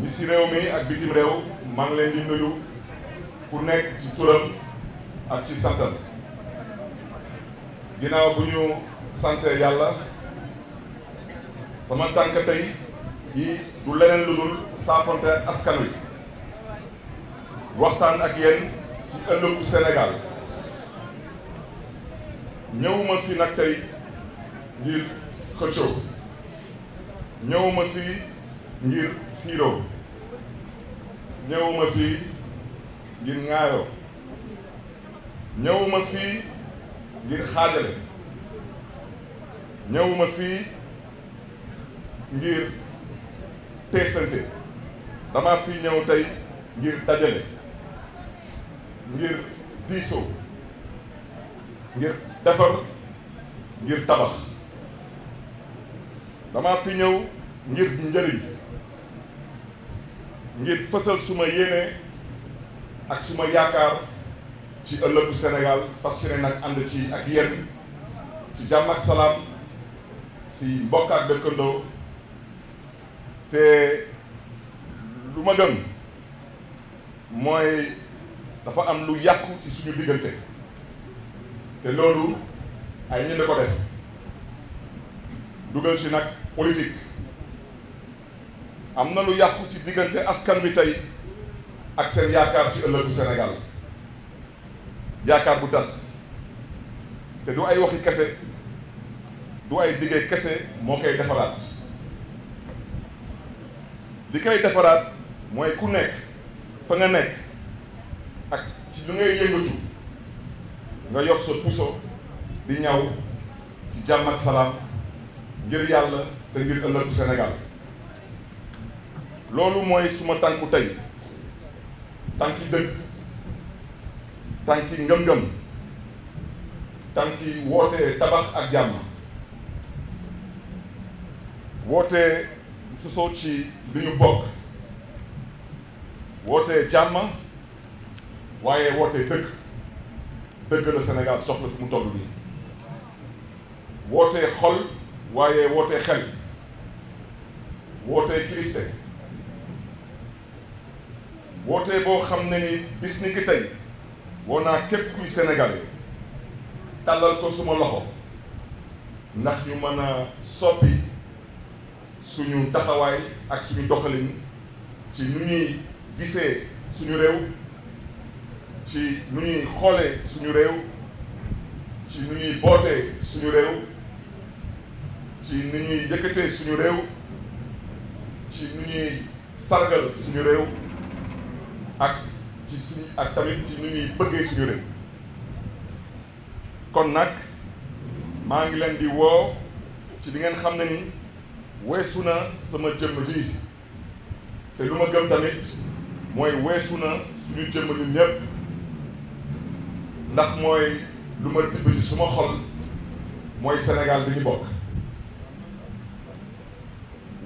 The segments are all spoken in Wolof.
ñi si réew mi ak bitim réew maa ngi leen di nuyu ku nekk ci turam ak ci santam ginnaaw bu ñu sante yàlla sama tànk tey yi du leneen lu dul saafonte askan wi waxtaan ak yéen ci ëllëgu Sénégal ñëwuma fi nag tey ngir xëccoo ñëwuma fi ngir xiiroo ñëwuma fi ngir ŋaayoo ñëwuma fi ngir xaajale ñëwuma fi ngir teesante dama fi ñëw tey ngir dajale ngir diisoo ngir defar ngir tabax dama fi ñëw ngir njëriñ ngir fësal suma yéene ak suma yaakaar ci ëllëgu Sénégal fas yéene nag ànd ci ak yéen ci jàmm ak salaam si mbokk ak dëkkandoo te lu ma gëm mooy dafa am lu yàqu ci suñu diggante te loolu ay ñi ko def dugal ci nag politique am na lu yàqu ci diggante askan bi tey ak seen yaakaar ci ëllëgu Sénégal yaakaar bu tas te du ay waxi kese du ay diggee kese moo koy defaraat li koy defaraat mooy ku nekk fa nga nekk ak ci lu ngay yëngatu nga yor sa puso di ñaw ci jàmm ak salaam ngir yàlla te ngir ëllëgu Sénégal loolu mooy suma tànku tey tànki dëgg tànki ngëm-ngëm tànki wootee tabax ak jàmm wootee sosoo ci li ñu bokk wootee jàmm waaye wootee dëgg dëgg la Sénégal soxla fi mu toll nii wootee xol waaye wootee xel wootee kilifte wootee boo xam ne ni bis ni ki tey woo naa képp kuy sénégalais tàllal ko suma loxo ndax ñu mën a soppi suñu taxawaay ak suñu doxalin ci nu ñuy gisee suñu réew ci nu ñuy xoolee suñu réew ci nu ñuy bootee suñu réew ci nu ñuy yëkkatee suñu réew ci nu ñuy sargal suñu réew ak ci suñu ak tamit ci nu ñuy bëggee suñu réew kon nag maa ngi leen di woo ci li ngeen xam ne ni weesu na sama jëmm ji te lu ma gëm tamit mooy weesu na suñu jëmm ñun ñëpp ndax mooy lu ma tibb ci suma xol mooy Sénégal bi ñu bokk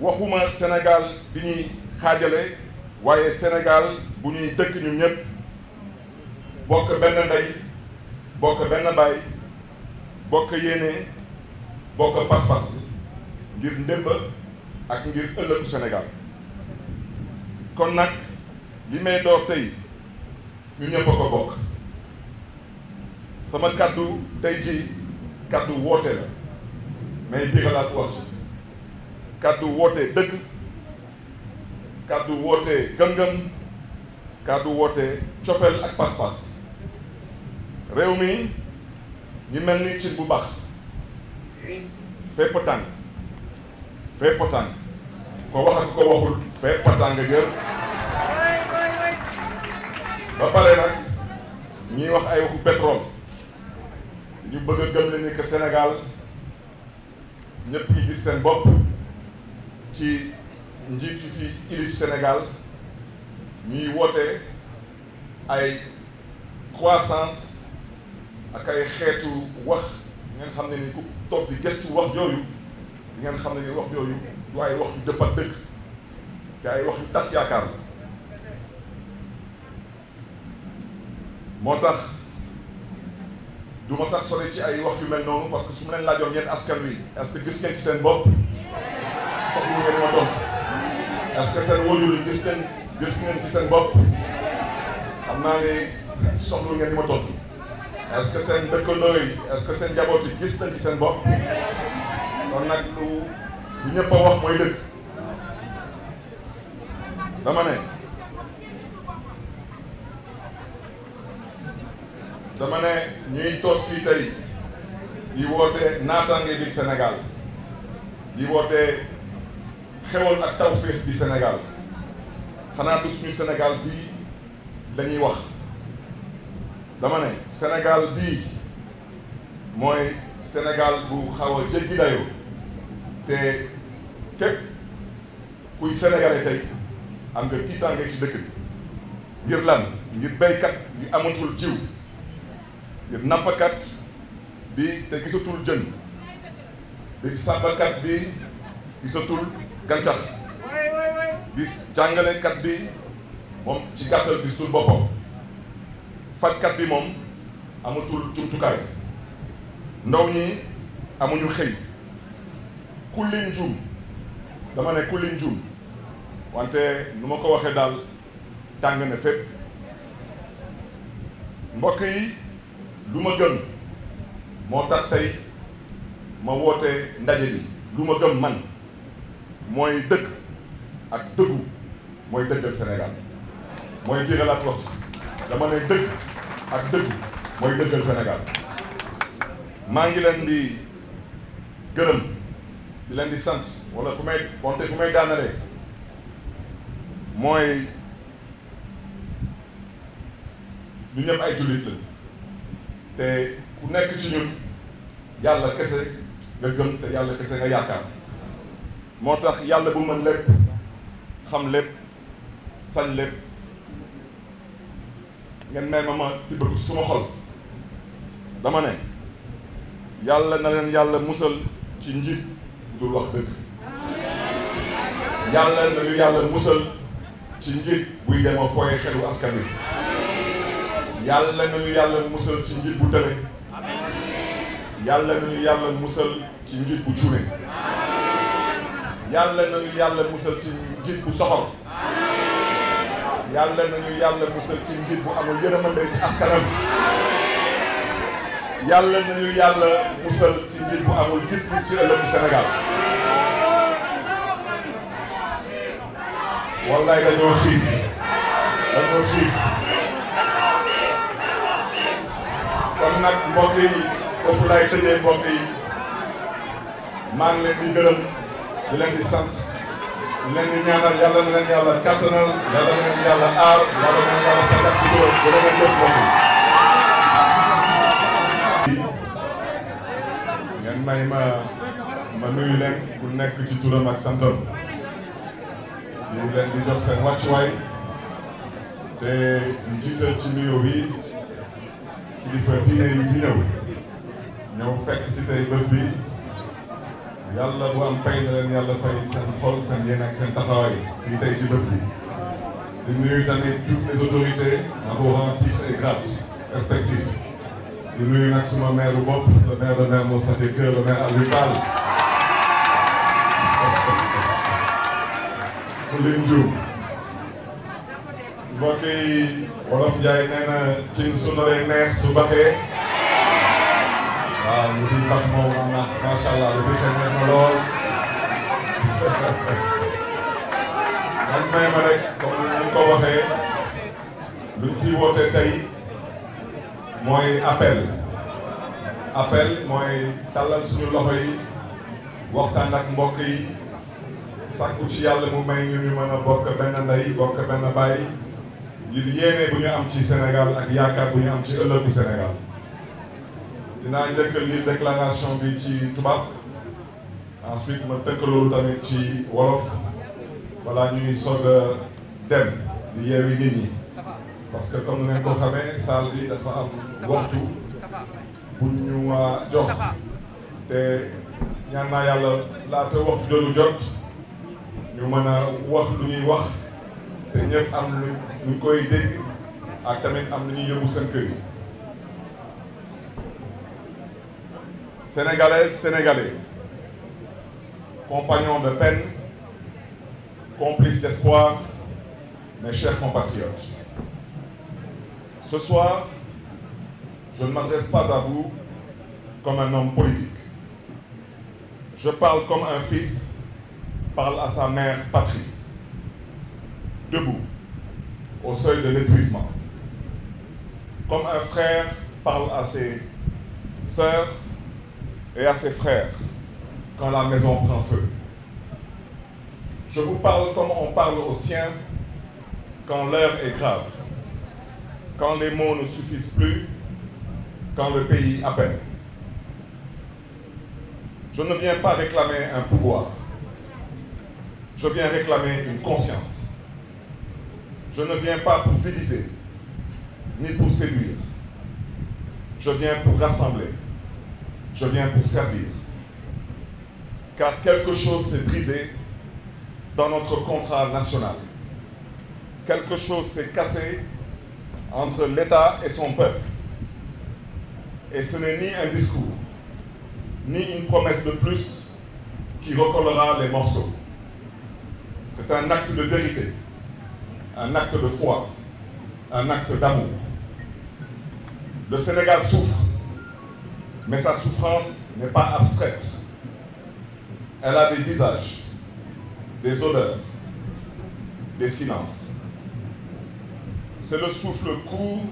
waxuma Sénégal bi ñuy xaajale waaye Sénégal bu ñuy dëkk ñun ñëpp bokk benn ndey bokk benn baay bokk yéene bokk pas-pas ngir ndémb ak ngir ëllëgu Sénégal kon nag li may door tey ñu ñëpp a ko bokk sama kàddu tey ji kàddu woote la mais bigalaat wax ci kàddu woote dëgg kàddu woote gëm-gëm kàddu woote cofeel ak pas-pas réew mi ñu mel ni cin bu baax fépp tàng fépp tàng ko wax ak ko waxul fépp tàng jër ba pare nag ñuy wax ay waxu pétrole ñu bëgg a gëm leen ni que Sénégal ñëpp yi gis seen bopp ci njiit yi fi ilif Sénégal ñuy woote ay croissance ak ay xeetu wax ngeen xam ne ni ku toog di gëstu wax yooyu di ngeen xam ne ni wax yooyu du ay wax yu dëpp ak dëgg te ay wax yu tas yaakaar la moo tax du ma sax sore ci ay wax yu mel noonu parce que su ma leen laajoon yéen askan wi est-ce que gis ngeen ci seen bopp soxlu ngeen ma tontu est-ce que seen wajur yi gis ngeen ci seen bopp xam naa ne soxlu ngeen ni ma tontu est-ce que seen dëkkandoo yi est-ce que seen njaboot yi gis nañ ci seen bopp kon nag lu ñëpp a wax mooy dëgg dama ne ñuy toog fii tey di woote naataange bi Sénégal di woote xewal ak tawféex bi Sénégal xanaa du suñu Sénégal bii lañuy wax dama ne Sénégal bii mooy Sénégal bu xaw a jéggi dayoo te képp kuy sénégalais tey am nga tiitaange ci dëkk bi ngir lan ngir béykat bi amatul jiw ngir nappkat bi te gisatul jën ngir sàmmkat bi gisatul gàncax gis jàngalekat bi moom ci gàttal gisatul boppam fajkat bi moom amatul jumtukaay ndaw ñi amuñu xëy kulli njuum dama ne kulli njuum wante nu ma ko waxee daal tàng na fépp mbokk yi lu ma gëm moo tax tey ma woote ndaje bi lu ma gëm man mooy dëgg ak dëggu mooy dëggal Sénégal mooy digalaat wax dama ne dëgg ak dëggu mooy dëggal Sénégal maa ngi leen di gërëm di leen di sant wala fu may daanalee mooy ñu ñëpp ay jullit la te ku nekk ci ñun yàlla kese nga gëm te yàlla kese nga yaakaar moo tax yàlla bu mën lépp xam lépp sañ lépp ngeen may ma tibb ci suma xol dama ne yàlla na leen yàlla musal ci njiit dul wax dëgg yàlla na ñu yàlla musal ci njiit buy dem a fooye xelu askan wi yàlla na ñu yàlla musal ci njiit bu tële yàlla na ñu yàlla musal ci njiit bu cuune yàlla na ñu yàlla musal ci njiit bu soxor yàlla na ñu yàlla musal ci njiit bu amul yërmande ci askanam yàlla na ñu yàlla musal ci njiit bu amul gis-gis ci ëllëgu Sénégal wallaay dañoo xiif kon nag mbokk yi foofu lay tëjee mbokk yi maa ngi leen di gërëm di leen di sant di leen di ñaanal yàlla na leen yàlla kattanal yàlla na leen yàlla aar yàlla na leen yàlla sakat ci góor bu leen jëf mbokk yi ngeen may ma nuyu leen ku nekk ci turam ak santam ñu leen di jox seen wàccuwaay te di jiital ci nuyoo bi kilifa diine yi fi ñëw fekk si tey bés bi yàlla bu am pay na leen yàlla fay seen xol seen yéen ak seen taxawaay fii tey ci bés bi di nuyu tamit toutes les autorités à vos rangs, titres et grades respectifs di nuyu nag suma maire bu bopp le maire de Mermoz Sacré-Cœur le maire Alioune Tall ku lim juum mbokk yi wolof Njaay nee na cin su naree neex su baxee waaw lu fi bax moom macha allah lu fi xew neex na lool man may ma rek comme ni ko waxee luñ fi woote tey mooy appel mooy tàllal suñu loxo yi waxtaan ak mbokk yi sàkku ci yàlla mu may ñu mën a bokk benn ndey bokk benn baay ngir yéene bu ñu am ci Sénégal ak yaakaar bu ñu am ci ëllëgu Sénégal dinaa njëkk lire déclaration bi ci tubaab ensuite ma tënk loolu tamit ci wolof wala ñuy soog a dem di yeewi nit ñi parce que comme ngeen ko xamee salle bi dafa am waxtu bu ñu jox te ñaan naa yàlla laata waxtu jolu jot ñu mën a wax lu ñuy wax te ñëpp am lu koy dégg ak tamit am lu ñuy yóbbu seen kër yi. Sénégalaises, Sénégalais, compagnons de peine, complices d'espoir, mes chers compatriotes. Ce soir, je ne m'adresse pas à vous comme un homme politique. Je parle comme un fils parle à sa mère patrie, debout, au seuil de l'épuisement. Comme un frère parle à ses sœurs et à ses frères quand la maison prend feu. Je vous parle comme on parle aux siens quand l'heure est grave, quand les mots ne suffisent plus, quand le pays appelle. Je ne viens pas réclamer un pouvoir, je viens réclamer une conscience. Je ne viens pas pour diviser, ni pour séduire. Je viens pour rassembler, je viens pour servir. Car quelque chose s'est brisé dans notre contrat national. Quelque chose s'est cassé entre l'État et son peuple. Et ce n'est ni un discours, ni une promesse de plus qui recollera les morceaux. C'est un acte de vérité, un acte de foi, un acte d'amour. Le Sénégal souffre, mais sa souffrance n'est pas abstraite. Elle a des visages, des odeurs, des silences. C'est le souffle court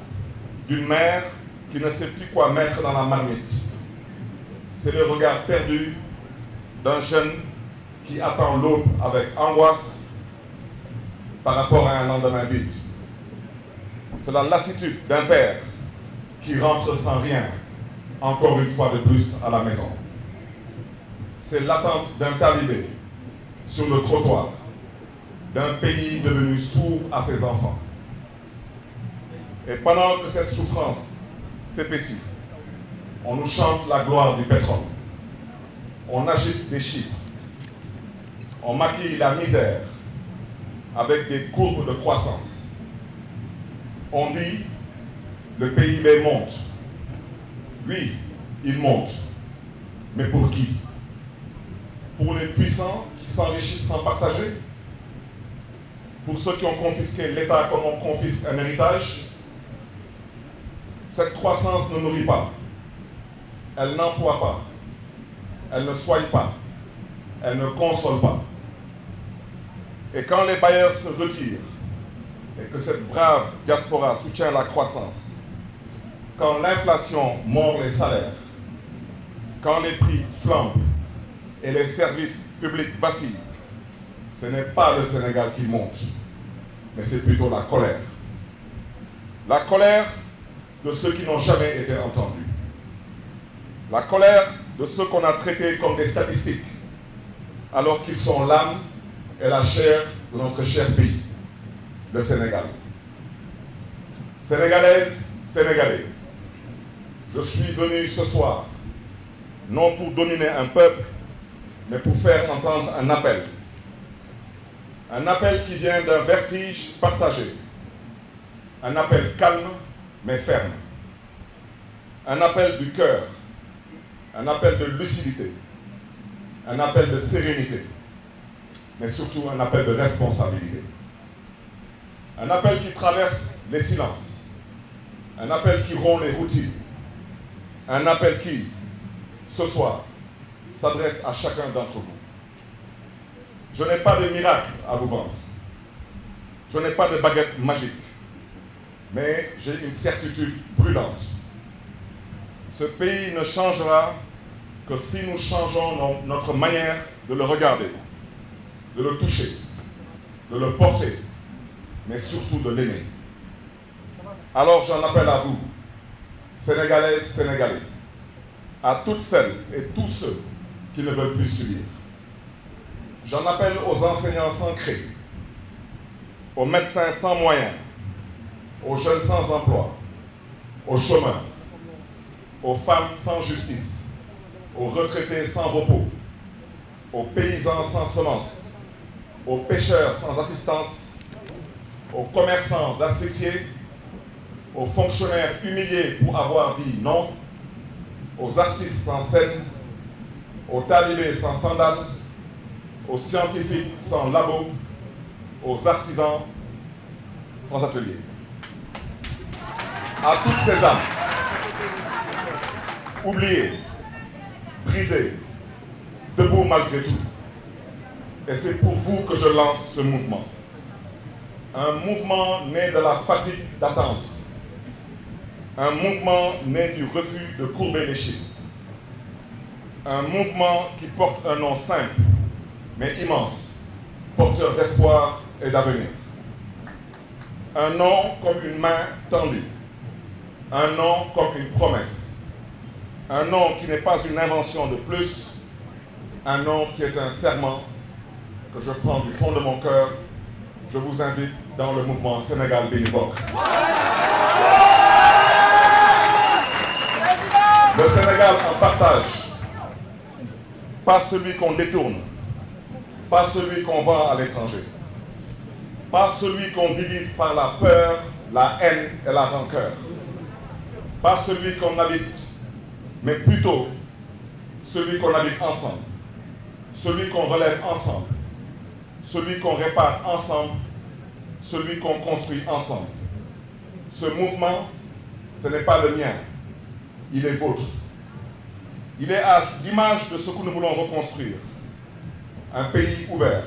d'une mère qui ne sait plus quoi mettre dans la marmite. C'est le regard perdu d'un jeune qui attend l'aube avec angoisse par rapport à un lendemain vide. C'est la lassitude d'un père qui rentre sans rien, encore une fois de plus, à la maison. C'est l'attente d'un talibé sur le trottoir, d'un pays devenu sourd à ses enfants. Et pendant que cette souffrance s'épaissit, on nous chante la gloire du pétrole. On agite des chiffres. On maquille la misère avec des courbes de croissance. On dit le PIB monte. Oui, il monte. Mais pour qui? Pour les puissants qui s'enrichissent sans partager? Pour ceux qui ont confisqué l'État comme on confisque un héritage? Cette croissance ne nourrit pas. Elle n'emploie pas. Elle ne soigne pas. Elle ne console pas. Et quand les bailleurs se retirent et que cette brave diaspora soutient la croissance, quand l'inflation mord les salaires, quand les prix flambent et les services publics vacillent, ce n'est pas le Sénégal qui monte, mais c'est plutôt la colère. La colère de ceux qui n'ont jamais été entendus. La colère de ceux qu'on a traités comme des statistiques, alors qu'ils sont l'âme et la chair de notre cher pays, le Sénégal. Sénégalaises, Sénégalais, je suis venu ce soir, non pour dominer un peuple, mais pour faire entendre un appel. Un appel qui vient d'un vertige partagé. Un appel calme, mais ferme. Un appel du cœur. Un appel de lucidité. Un appel de sérénité. Mais surtout un appel de responsabilité. Un appel qui traverse les silences. Un appel qui rompt les routines. Un appel qui, ce soir, s'adresse à chacun d'entre vous. Je n'ai pas de miracle à vous vendre. Je n'ai pas de baguette magique. Mais j'ai une certitude brûlante. Ce pays ne changera que si nous changeons notre manière de le regarder, de le toucher, de le porter, mais surtout de l'aimer. Alors j'en appelle à vous, Sénégalaises, Sénégalais, à toutes celles et tous ceux qui ne veulent plus subir. J'en appelle aux enseignants sans crédit, aux médecins sans moyens, aux jeunes sans emploi, aux chômeurs, aux femmes sans justice, aux retraités sans repos, aux paysans sans semences, aux pêcheurs sans assistance, aux commerçants asphyxiés, aux fonctionnaires humiliés pour avoir dit non, aux artistes sans scène, aux talibés sans sandales, aux scientifiques sans labo, aux artisans sans atelier, à toutes ces âmes oubliées, brisées, debout malgré tout. Et c'est pour vous que je lance ce mouvement. Un mouvement né de la fatigue d'attendre. Un mouvement né du refus de courber les chiffres. Un mouvement qui porte un nom simple, mais immense, porteur d'espoir et d'avenir. Un nom comme une main tendue. Un nom comme une promesse. Un nom qui n'est pas une invention de plus. Un nom qui est un serment que je prends du fond de mon cœur. Je vous invite dans le mouvement Sénégal Benni Bokk. Le Sénégal en partage. Pas celui qu'on détourne. Pas celui qu'on vend à l'étranger. Pas celui qu'on divise par la peur, la haine et la rancœur. Pas celui qu'on habite, mais plutôt celui qu'on habite ensemble. Celui qu'on relève ensemble. Celui qu'on répare ensemble. Celui qu'on construit ensemble. Ce mouvement, ce n'est pas le mien. Il est vôtre. Il est à l'image de ce que nous voulons reconstruire. Un pays ouvert,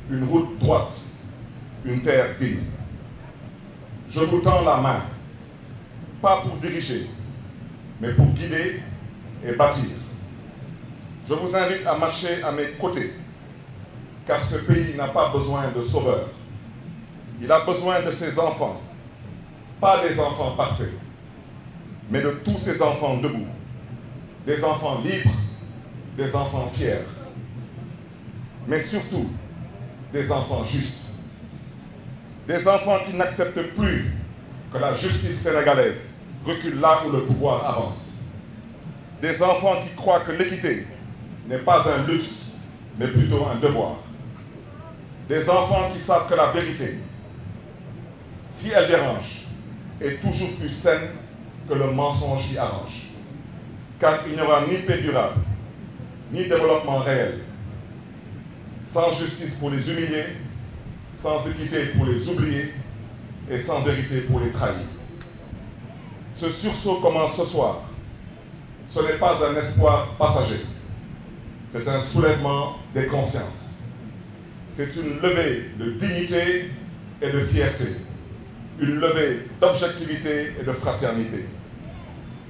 une route droite, une terre digne. Je vous tends la main, pas pour diriger, mais pour guider et bâtir. Je vous invite à marcher à mes côtés, car ce pays n'a pas besoin de sauveurs. Il a besoin de ses enfants, pas des enfants parfaits, mais de tous ces enfants debout, des enfants libres, des enfants fiers, mais surtout des enfants justes, des enfants qui n'acceptent plus que la justice sénégalaise recule là où le pouvoir avance, des enfants qui croient que l'équité n'est pas un luxe, mais plutôt un devoir, des enfants qui savent que la vérité, si elle dérange, est toujours plus saine que le mensonge qui arrange. Car il n'y aura ni paix durable, ni développement réel, sans justice pour les humilier, sans équité pour les oublier et sans vérité pour les trahir. Ce sursaut commence ce soir. Ce n'est pas un espoir passager. C'est un soulèvement des consciences. C'est une levée de dignité et de fierté. Une levée d'objectivité et de fraternité.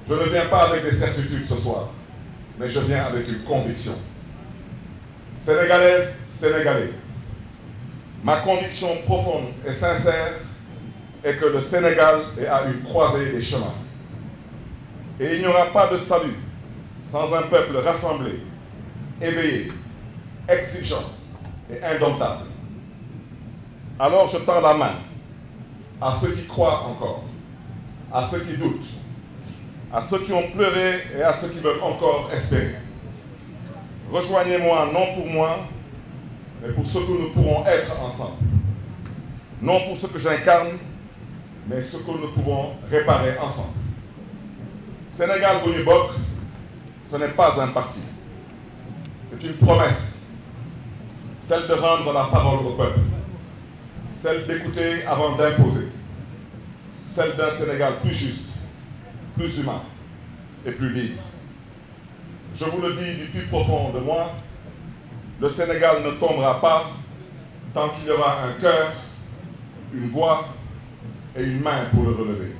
Je ne viens pas avec des certitudes ce soir, mais je viens avec une conviction. Sénégalaises, Sénégalais, ma conviction profonde et sincère est que le Sénégal est à une croisée des chemins. Et il n'y aura pas de salut sans un peuple rassemblé, éveillé, exigeant et indomptable. Alors je tends la main à ceux qui croient encore, à ceux qui doutent, à ceux qui ont pleuré et à ceux qui veulent encore espérer. Rejoignez-moi non pour moi, mais pour ce que nous pourrons être ensemble. Non pour ce que j'incarne, mais ce que nous pouvons réparer ensemble. Sénégal Benni Bokk, ce n'est pas un parti. C'est une promesse, celle de rendre la parole au peuple, celle d'écouter avant d'imposer, celle d'un Sénégal plus juste, plus humain et plus libre. Je vous le dis du plus profond de moi, le Sénégal ne tombera pas tant qu'il y aura un cœur, une voix et une main pour le relever.